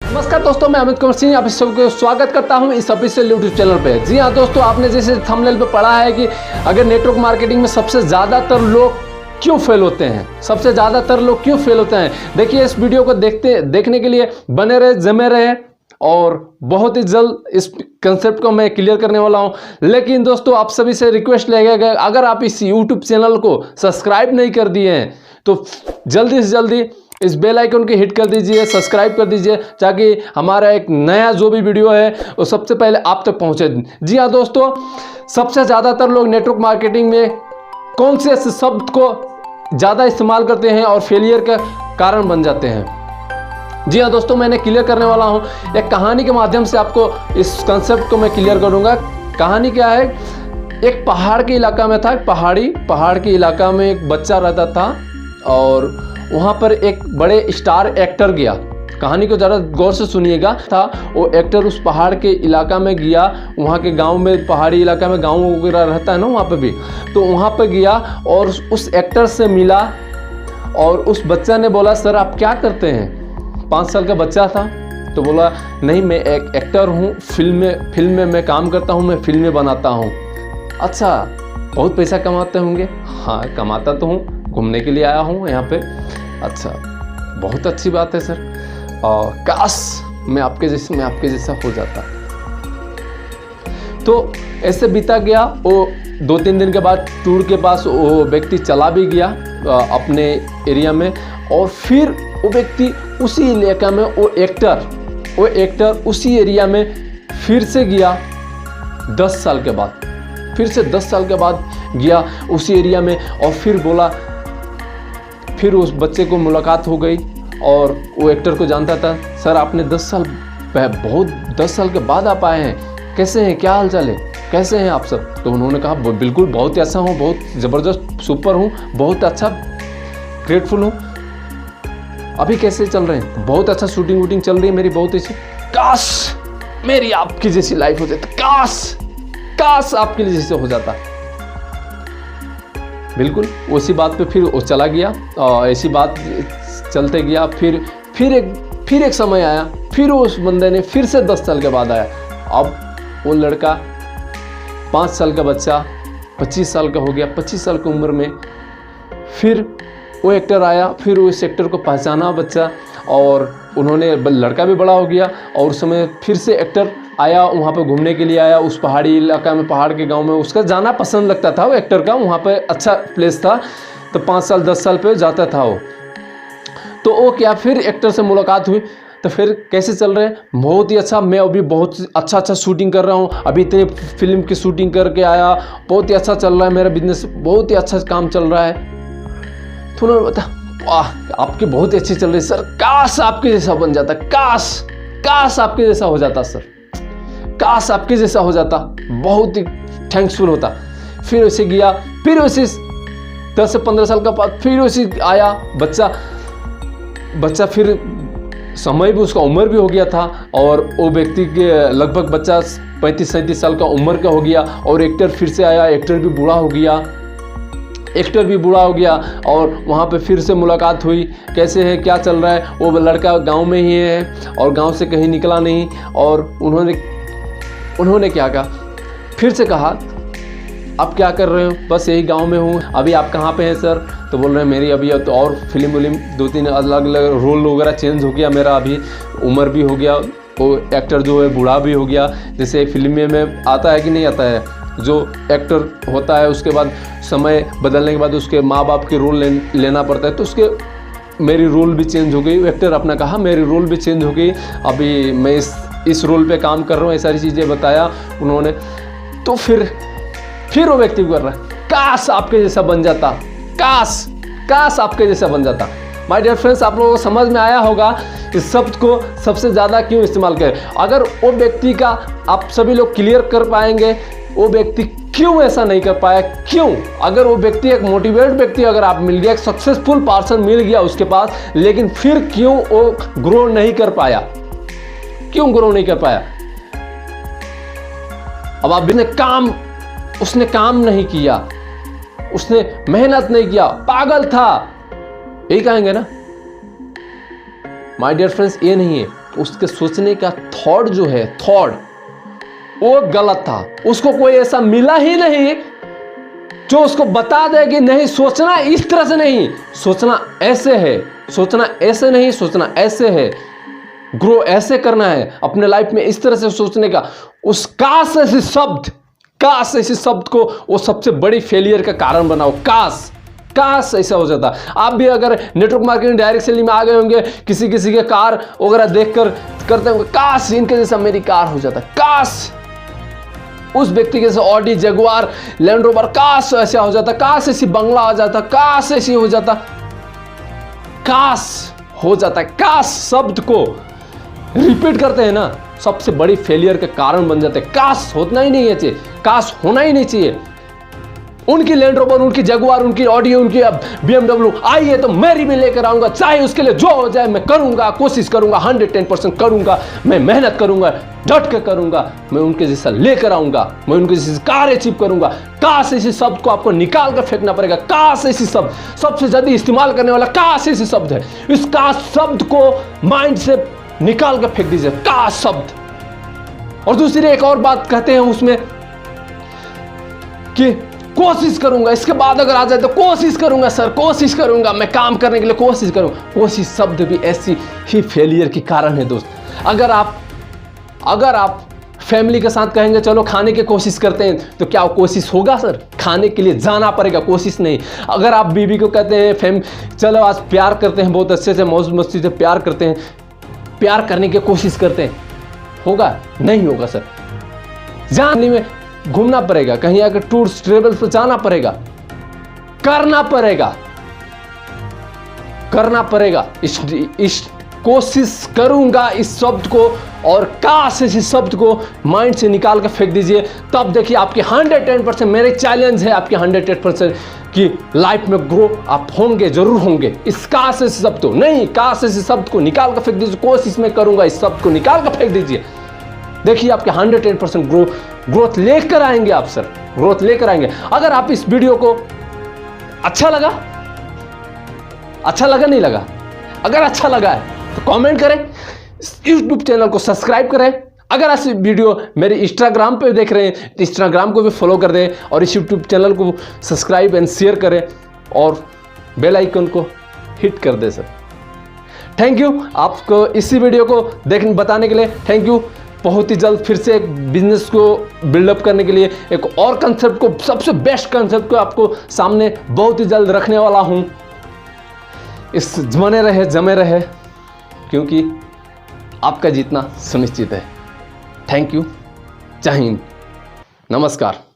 नमस्कार दोस्तों, मैं अमित कुमार सिंह आप सबको स्वागत करता हूं इस ऑफिशियल यूट्यूब चैनल पे। जी हां दोस्तों, आपने जैसे थंबनेल पे पढ़ा है कि अगर नेटवर्क मार्केटिंग में सबसे ज़्यादातर लोग क्यों फेल होते हैं, सबसे ज़्यादातर लोग क्यों फेल होते हैं। देखिए, इस वीडियो को देखने के लिए बने रहे, जमे रहे और बहुत ही जल्द इस कंसेप्ट को मैं क्लियर करने वाला हूं। लेकिन दोस्तों, आप सभी से रिक्वेस्ट रहेगा, अगर आप इस यूट्यूब चैनल को सब्सक्राइब नहीं कर दिए हैं तो जल्दी से जल्दी इस बेल आइकन को हिट कर दीजिए, सब्सक्राइब कर दीजिए, ताकि हमारा एक नया जो भी वीडियो है वो सबसे पहले आप तक पहुंचे। जी हाँ दोस्तों, सबसे ज़्यादातर लोग नेटवर्क मार्केटिंग में कौन से शब्द को ज़्यादा इस्तेमाल करते हैं और फेलियर का कारण बन जाते हैं। जी हाँ दोस्तों, मैंने क्लियर करने वाला हूँ एक कहानी के माध्यम से। आपको इस कंसेप्ट को मैं क्लियर करूँगा। कहानी क्या है, एक पहाड़ के इलाका में था, पहाड़ के इलाका में एक बच्चा रहता था और वहाँ पर एक बड़े स्टार एक्टर गया। कहानी को ज़रा गौर से सुनिएगा। था वो एक्टर उस पहाड़ के इलाका में गया, वहाँ के गांव में, पहाड़ी इलाका में गांव वगैरह रहता है ना वहाँ पे भी, तो वहाँ पे गया और उस एक्टर से मिला और उस बच्चा ने बोला, सर आप क्या करते हैं। 5 साल का बच्चा था तो बोला, नहीं मैं एक एक्टर हूँ, फिल्म में मैं काम करता हूँ, मैं फिल्में बनाता हूँ। अच्छा, बहुत पैसा कमाते होंगे। हाँ कमाता तो हूँ, घूमने के लिए आया हूँ यहाँ पे। अच्छा, बहुत अच्छी बात है सर, काश मैं आपके जैसा हो जाता। तो ऐसे बीता गया। वो 2-3 दिन के बाद टूर के पास वो व्यक्ति चला भी गया अपने एरिया में, और फिर वो व्यक्ति उसी इलाका में, वो एक्टर उसी एरिया में फिर से गया 10 साल के बाद। फिर से 10 साल के बाद गया उसी एरिया में और फिर बोला, फिर उस बच्चे को मुलाकात हो गई और वो एक्टर को जानता था, सर आपने 10 साल के बाद आप आए हैं, कैसे हैं, क्या हाल चाल है, कैसे हैं आप सब। तो उन्होंने कहा, बिल्कुल बहुत ही अच्छा हूँ, बहुत ज़बरदस्त, सुपर हूँ, बहुत अच्छा, ग्रेटफुल हूँ। अभी कैसे चल रहे हैं। बहुत अच्छा, शूटिंग वूटिंग चल रही है मेरी, बहुत अच्छी। काश मेरी आपकी जैसी लाइफ हो जाती, काश आपके लिए जैसे हो जाता। बिल्कुल उसी बात पे फिर वो चला गया और ऐसी बात चलते गया। फिर एक समय आया, फिर उस बंदे ने फिर से 10 साल के बाद आया। अब वो लड़का 5 साल का बच्चा 25 साल का हो गया। 25 साल की उम्र में फिर वो एक्टर आया, फिर उस एक्टर को पहचाना बच्चा, और उन्होंने, लड़का भी बड़ा हो गया और उस समय फिर से एक्टर आया, वहाँ पे घूमने के लिए आया उस पहाड़ी इलाका में, पहाड़ के गांव में। उसका जाना पसंद लगता था वो एक्टर का, वहाँ पे अच्छा प्लेस था, तो 5 साल 10 साल पे जाता था वो। तो वो क्या, फिर एक्टर से मुलाकात हुई। तो फिर कैसे चल रहे हैं, बहुत ही अच्छा, मैं अभी बहुत अच्छा शूटिंग कर रहा हूँ, अभी इतने फिल्म की शूटिंग करके आया, बहुत ही अच्छा चल रहा है मेरा बिजनेस, बहुत ही अच्छा काम चल रहा है। तो उन्होंने बता, वाह आपकी बहुत ही अच्छी चल रही है सर, काश आपके जैसा बन जाता, काश आपके जैसा हो जाता सर, काश आपके जैसा हो जाता, बहुत ही थैंक्सफुल होता। फिर उसे गया, फिर उसे 10 से 15 साल का बाद फिर उसे आया बच्चा फिर समय भी, उसका उम्र भी हो गया था, और वो व्यक्ति के लगभग बच्चा 35-37 साल का उम्र का हो गया, और एक्टर फिर से आया, एक्टर भी बूढ़ा हो गया और वहाँ पे फिर से मुलाकात हुई, कैसे है, क्या चल रहा है। वो लड़का गांव में ही है और गांव से कहीं निकला नहीं, और उन्होंने क्या कहा, फिर से कहा, आप क्या कर रहे हो। बस यही गांव में हूँ। अभी आप कहाँ पे हैं सर। तो बोल रहे हैं, मेरी अभी तो और फिल्म 2-3 अलग अलग रोल वगैरह चेंज हो गया मेरा, अभी उम्र भी हो गया, वो एक्टर जो है बूढ़ा भी हो गया। जैसे फिल्म में आता है कि नहीं आता है, जो एक्टर होता है उसके बाद समय बदलने के बाद उसके माँ बाप के रोल लेना पड़ता है, तो उसके मेरी रोल भी चेंज हो गई। एक्टर अपना कहा, मेरी रोल भी चेंज हो गई, अभी मैं इस रोल पे काम कर रहा हूँ, ये सारी चीज़ें बताया उन्होंने। तो फिर वो व्यक्ति कर रहा है, काश आपके जैसा बन जाता, काश आपके जैसा बन जाता। माय डियर फ्रेंड्स, आप लोगों को समझ में आया होगा इस शब्द को सबसे ज़्यादा क्यों इस्तेमाल करें। अगर वो व्यक्ति का आप सभी लोग क्लियर कर पाएंगे, वो व्यक्ति क्यों ऐसा नहीं कर पाया, क्यों। अगर वो व्यक्ति एक मोटिवेट व्यक्ति अगर आप मिल गया, एक सक्सेसफुल पर्सन मिल गया उसके पास, लेकिन फिर क्यों वो ग्रो नहीं कर पाया, अब आप उसने काम नहीं किया, उसने मेहनत नहीं किया, पागल था, यही कहेंगे ना। माय डियर फ्रेंड्स, ये नहीं है, उसके सोचने का थॉट जो है, थॉट वो गलत था। उसको कोई ऐसा मिला ही नहीं जो उसको बता दे कि नहीं, सोचना इस तरह से नहीं, सोचना ऐसे है, सोचना ऐसे नहीं, सोचना ऐसे है, ग्रो ऐसे करना है, अपने लाइफ में इस तरह से सोचने का। उस काश ऐसे शब्द को वो सबसे बड़ी फेलियर का कारण बनाओ। काश ऐसा हो जाता। आप भी अगर नेटवर्क मार्केटिंग डायरेक्ट सेलिंग में आ गए होंगे, किसी के कार वगैरह देखकर करते होंगे, काश इनके जैसा मेरी कार हो जाता, काश उस व्यक्ति के जैसे ऑडी, जगुआर, लैंड रोवर, काश ऐसा हो जाता, काश ऐसी बंगला आ जाता, काश ऐसी हो जाता, काश हो जाता। काश शब्द को रिपीट करते हैं ना, सबसे बड़ी फेलियर के कारण बन जाते हैं। काश होना ही नहीं चाहिए, काश होना ही नहीं चाहिए। उनकी लैंड रोवर, उनकी जगुआर, उनकी ऑडी, उनकी BMW आई है तो मैं भी लेकर आऊंगा, चाहे उसके लिए जो हो जाए मैं करूंगा, कोशिश करूंगा, 110% करूंगा, मैं मेहनत करूंगा, डट के करूंगा, मैं उनके जैसा लेकर आऊंगा, मैं उनके जैसे कार अचीव करूंगा। काश ऐसे शब्द को आपको निकाल कर फेंकना पड़ेगा। काश ऐसी शब्द सबसे ज्यादा इस्तेमाल करने वाला काश ऐसी शब्द है। इस काश शब्द को माइंड से निकाल कर फेंक दीजिए, काश शब्द। और दूसरी एक और बात कहते हैं उसमें कि कोशिश करूंगा, इसके बाद अगर आ जाए तो कोशिश करूंगा सर, कोशिश करूंगा, मैं काम करने के लिए कोशिश करूंगा। कोशिश शब्द भी ऐसी ही फेलियर की कारण है दोस्त। अगर आप फैमिली के साथ कहेंगे चलो खाने की कोशिश करते हैं, तो क्या वो कोशिश होगा सर? खाने के लिए जाना पड़ेगा, कोशिश नहीं। अगर आप बीवी को कहते हैं चलो आज प्यार करते हैं, बहुत अच्छे से मौज मस्ती से प्यार करते हैं, प्यार करने की कोशिश करते हैं, होगा? नहीं होगा सर। जानने में घूमना पड़ेगा, कहीं अगर टूर ट्रेवल पर जाना पड़ेगा, करना पड़ेगा। इस कोशिश करूंगा इस शब्द को और काश इस शब्द को माइंड से निकाल कर फेंक दीजिए। तब देखिए आपके 110%, मेरे चैलेंज है आपके 110% की लाइफ में ग्रो आप होंगे, जरूर होंगे। इस काश इस शब्द को नहीं, काश इस शब्द को निकाल कर फेंक दीजिए। कोशिश में करूंगा इस शब्द को निकाल कर फेंक दीजिए। देखिए आपके 110% ग्रोथ लेकर आएंगे आप सर, ग्रोथ लेकर आएंगे। अगर आप इस वीडियो को अच्छा लगा नहीं लगा, अगर अच्छा लगा है तो कमेंट करें, YouTube चैनल को सब्सक्राइब करें। अगर ऐसी वीडियो मेरे इंस्टाग्राम पे देख रहे हैं, इंस्टाग्राम को भी फॉलो कर दें और इस YouTube चैनल को सब्सक्राइब एंड शेयर करें और बेल आइकन को हिट कर दें सर। थैंक यू आपको इसी वीडियो को बताने के लिए, थैंक यू। बहुत ही जल्द फिर से एक बिजनेस को बिल्डअप करने के लिए एक और कंसेप्ट को, सबसे बेस्ट कंसेप्ट को आपको सामने बहुत ही जल्द रखने वाला हूं। इस जमे रहे क्योंकि आपका जीतना सुनिश्चित है। थैंक यू, जय हिंद, नमस्कार।